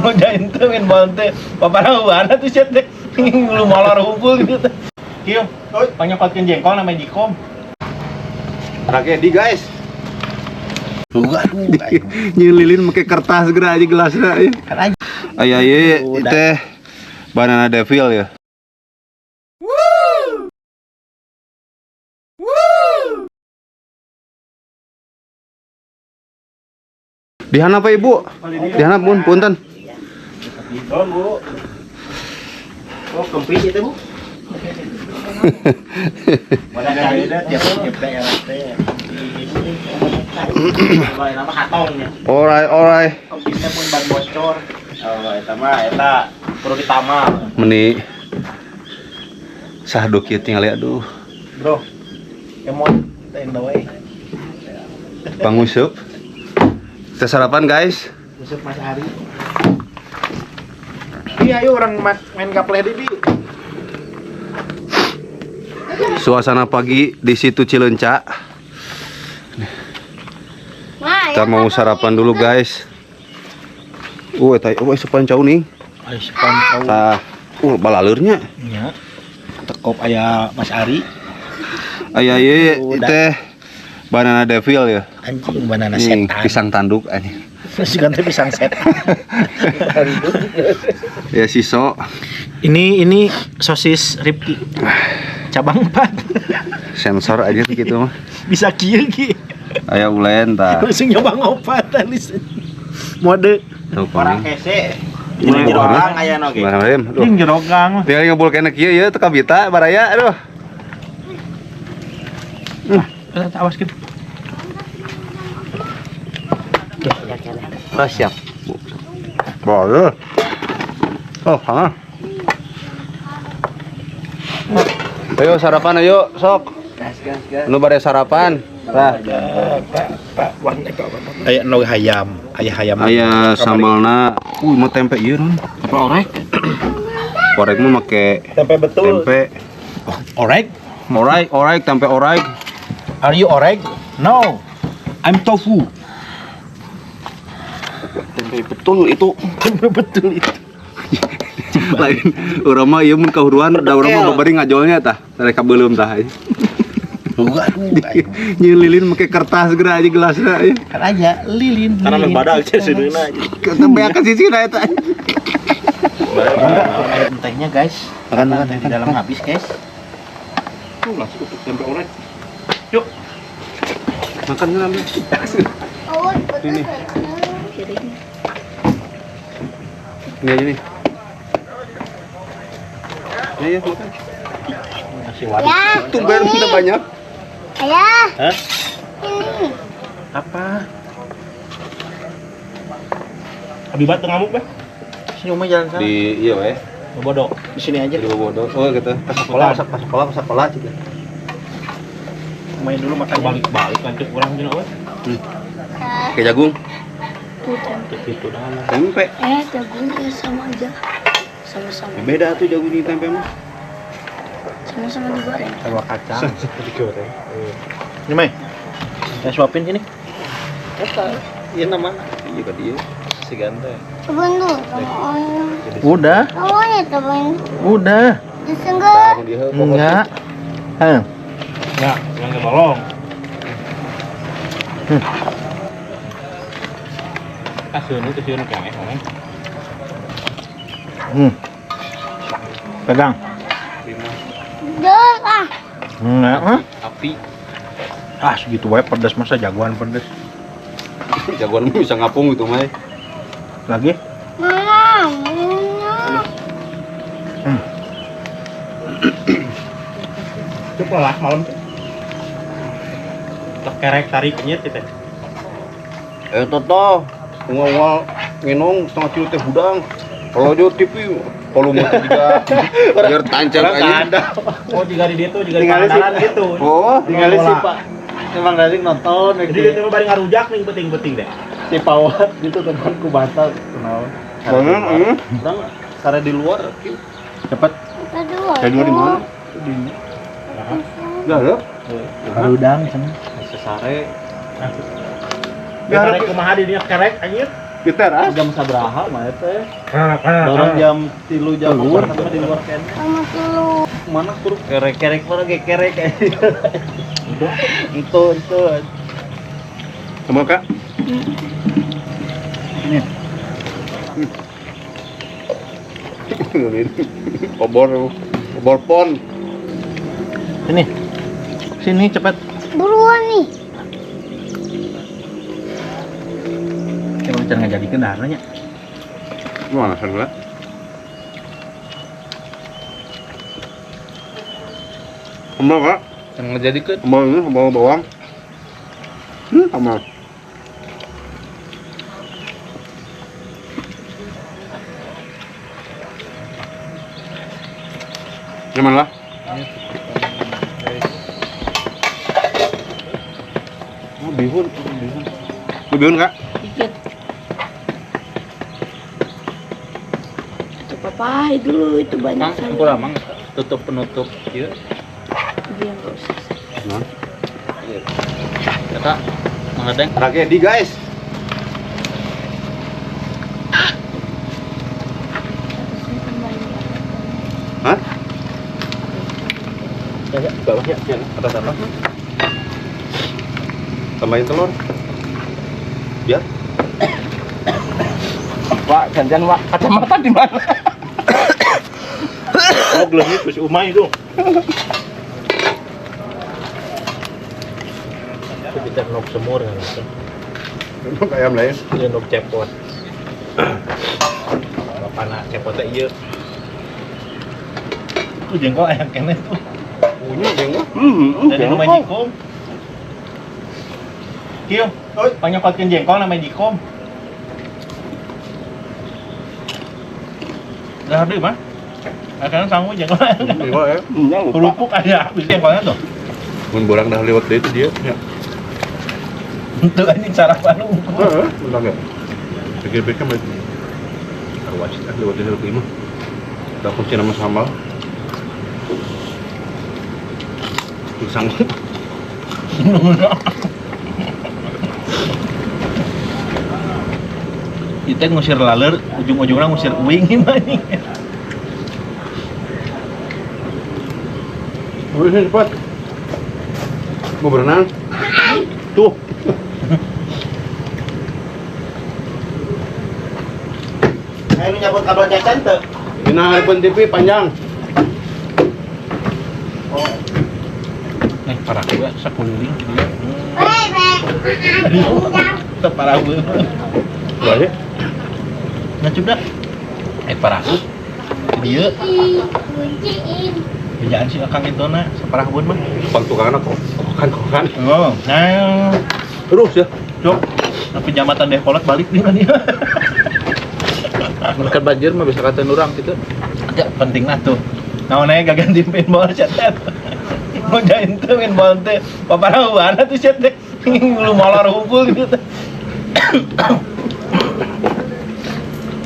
mau jain tuh main bante paparawana tuh set deh lu molor humpul gitu kieu panyokotkeun jengkol namanya jikom Tragedi guys. aduh Nyelilin pakai kertas segera aja gelasnya ya. kan aja Aya teh banana devil ya. Dihanap apa ibu? Dihanap punten. Bu. Oh, kempis itu, Bu. Mana beda tiap daerah teh. Nama hatongnya. Alright. Kempisnya pun ban bocor. Oh, eta perlu ditamal. Meni sah kieu tinggal aduh. Bro. Kemon teh we. Bang Usup. Kita sarapan guys. Besok Mas Ari. Iya, ayo orang main gaple di. Suasana pagi di situ Cileunca. Kita mau sarapan dulu guys. Sepancau nih. Ai sepancau. Tah, balaleurnya. Nya. Tekop aya Mas Ari. Aya teh banana devil ya. Anjing banana Nih, setan. pisang tanduk anjing. Masih ganti pisang setan. Ya siso. Ini sosis Ripki. Cabang 4. Sensor aja gitu mah. Bisa kieu ki. Aya ulen tah. Langsung nyoba ngopat tadi. Mode Tuh, orang kuning. kese. Ini Ini jerogang aya no ge. Ini jerogang. Tinggal ngumpul kena kieu ya teu kabita baraya aduh. Awas gitu. Oh, siap. Boleh. Oh, hangat. Ayo sarapan ayo, sok. Gas. Nu bare sarapan. Tah. Aya no hayam, aya hayam. Aya sambalna. Mau tempe ieu non. Apa orek? Orek mah make Tempe betul. tempe. Orek? Orek, tempe orek. Are you orek? No. I'm tofu. Tempe betul itu. Tempe betul itu. Lain urang mah ieu mun kahuruan da urang mah babari ngajolnya tah. Rek kabeuleuh tah. Nyelilin make kertas segera aja gelasnya ya. Kan aja lilin. Karena membadak aja sedeuna aja. Tempe ka sisina eta. Air tehnya guys. Makan di dalam habis guys. Tuh langsung untuk tempe orek. Yuk. Makan kan ambil. Ini. Ini aja nih. Ya, makan. Masih waduh. Ya, Tumben kita banyak. ayah, Hah? ini. Apa? Abibat teu ngamuk, Beh. Senyum aja jalan sana. Di iya we. Bodoh. Di sini aja. Di Bobodo. Oh gitu. Pas sekolah juga. Main dulu makan Balik lanjut urang jeung we. Kayak jagung. Tuh tempe. Gitu dah. Tempe. Jagungnya sama aja. Sama-sama. Beda tuh jagung di tempe mah. Sama-sama digoreng. sama kacang. Digoreng. Ini Mai. Saya suapin sini. Iya nama. Iya kan dia. Si ganteng. Temen tuh, temen. Udah. Awalnya temen. Udah. Disenggak. Enggak. Hah. Ya, yang kebolong. Kasihun itu sieun kene, Mang. Pegang. Dek ah. Enggak, mah. Api. Ah, segitu wae pedas masa jagoan pedas. Jagoan mah bisa ngapung gitu mah. Lagi? Mana? Coba lah malam tuh. Kerek tariknya teh. Toto, unggal nginung setengah kilo teh budang. Kalau jo TV, kalau mau juga biar tancap aja. Oh, jika di ditu, jika di pangandaran gitu. Oh, Tinggal si Pak. Emang dari nonton Jadi dia bari ngarujak nih penting-penting deh. si Pawat itu temanku batal kenal. banget. Orang sare di luar. Cepet. Kedua. Kayak dua di mana? Enggak ada. Udang cenah. Sesare. Biar kumaha di dia kerek anjir. Di teras. Jam sabraha mah teh. Dorong jam 3 jam Luar, luar. di luar kene. Sama dulu. Mana kuruk Kerek-kerek mana ge kerek. Itu. Sama Kak. Ini. Obor pon. Sini cepet. Buruan nih. Emang jangan jadi kendaranya. Mana sana? Sambal Kak. Jangan jadi ke. Sambal ini sambal bawang. Sambal. Nyaman lah. Oh, bihun. Bihun Kak. Dikit. Itu papai dulu itu banyak sayur. Kurang mang tutup penutup ieu. Dia nggak usah. Nah. Kata mangadeng. Tragedi guys. Hah? Ya, bawah ya. Atas apa? Tambahin telur. Biar. Wak, jangan wak kacamata di mana? Oh, gelas itu si Umay itu. Itu kita nok semur kan. Untuk ayam lain. Iya nok cepot. Bapana cepotnya iya. Itu jengkol ayam kene tuh. Punya jengkol. Dari rumah Jikom. Kio, panyokotkeun jengkol nama Jikom. Dah ada mah. Akan sanggup jengkol. Jengkol ya. Kerupuk aja habis jengkolnya tuh. Mun borang dah lewat dari itu dia. Ya. Itu anjing sarapan lu. Heeh, bentar ya. Pikir-pikir mah. Wajib kan lewat dari lima. Kita kunci nama sambal. Pisang. Kita ngusir laler, ujung-ujungnya ngusir uing gimana nih? Udah cepat. Mau berenang? Tuh. Ayo lu nyabut kabel jajan tuh. Dina handphone TV panjang. Parah juga, sakuling dia. Bye. Parah gue. Boleh. Nah sudah. Parah gue. Dia Kunciin. kerjaan si akang itu na, separah bun mah. Tukang-tukangan kok. Kokan. Oh, nah, Terus ya. cok. Tapi jamatan Dekolot balik nih dia. Mereka banjir mah bisa kata orang gitu. Ya penting lah tuh. Nah, naik gak ganti pinball catet. Mau jain tuh pinball teh. Paparah wana tuh catet. Lu molor humpul gitu.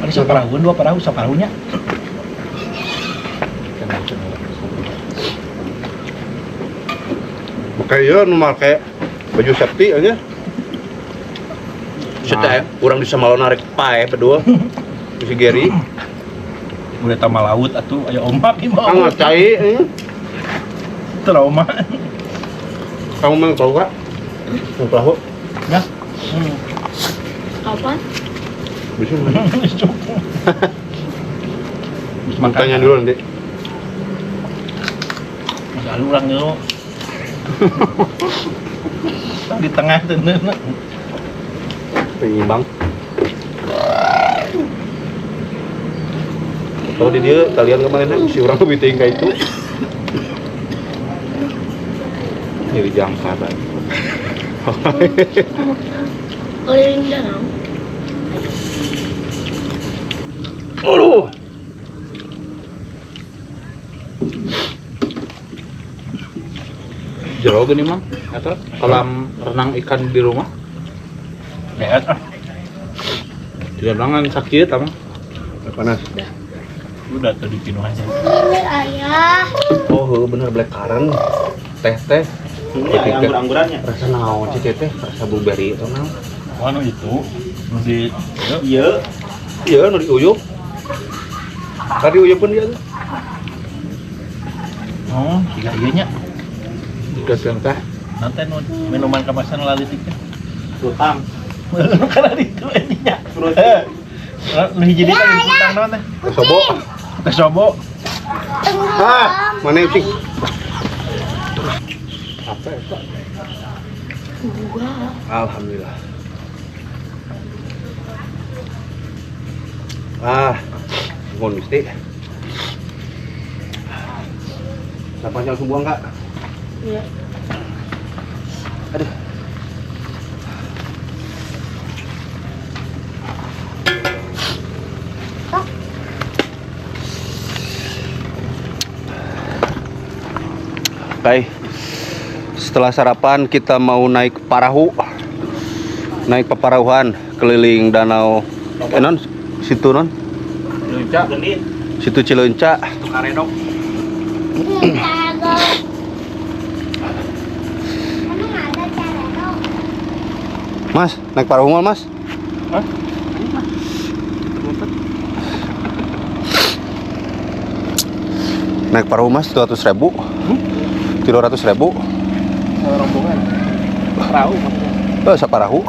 Ada saparahun, dua parahu, saparuhnya. Kayak nu make baju safety aja. Sudah orang bisa malah narik pae berdua. Si Gary. Udah tambah laut atuh aya ombak ieu mah. Sangat cai. Trauma. Kamu mau tahu Kak? Mau tahu? Ya. Kapan? Bisa. Bisa Tanya dulu nanti. Lalu orang ngeluh. Di tengah tenan. Penyeimbang. Kalau di dia kalian kemarin si orang kebiting kayak itu. Jadi jangka banget. Keliling danau. Aduh. Jero gini mang, atau kolam renang ikan di rumah. Beat ah. Dia bilang sakit ama. Panas. Udah tadi pinuh aja. Ini ayah. Oh, bener black currant. Teh. Iya, anggur-anggurannya. Rasa naon sih teh? Rasa blueberry atau naon? Anu itu Di Iya. Iya, nu diuyup. Tadi uyupun dia tuh. oh, tiga ieu nya. Dikeun teh. Nanti minuman kemasan lalitik teh. Utang. Karena itu ininya. Lu hiji di tadi utang naon teh? Sobo. Teh sobo. Ah, mana sih? Apa ya? Pak? Dua. Alhamdulillah. Mohon mesti. Siapa yang buang kak? Iya. Aduh. Baik. Setelah sarapan kita mau naik perahu. Naik peparahuan keliling danau non situ non Luncak. Genit. situ Cileunca. Karedok. Emang ada cara dong? Mas naik perahu mal mas. Hah? Naik perahu mas 200.000. 300.000. Rombongan. Perahu maksudnya. Saparahu.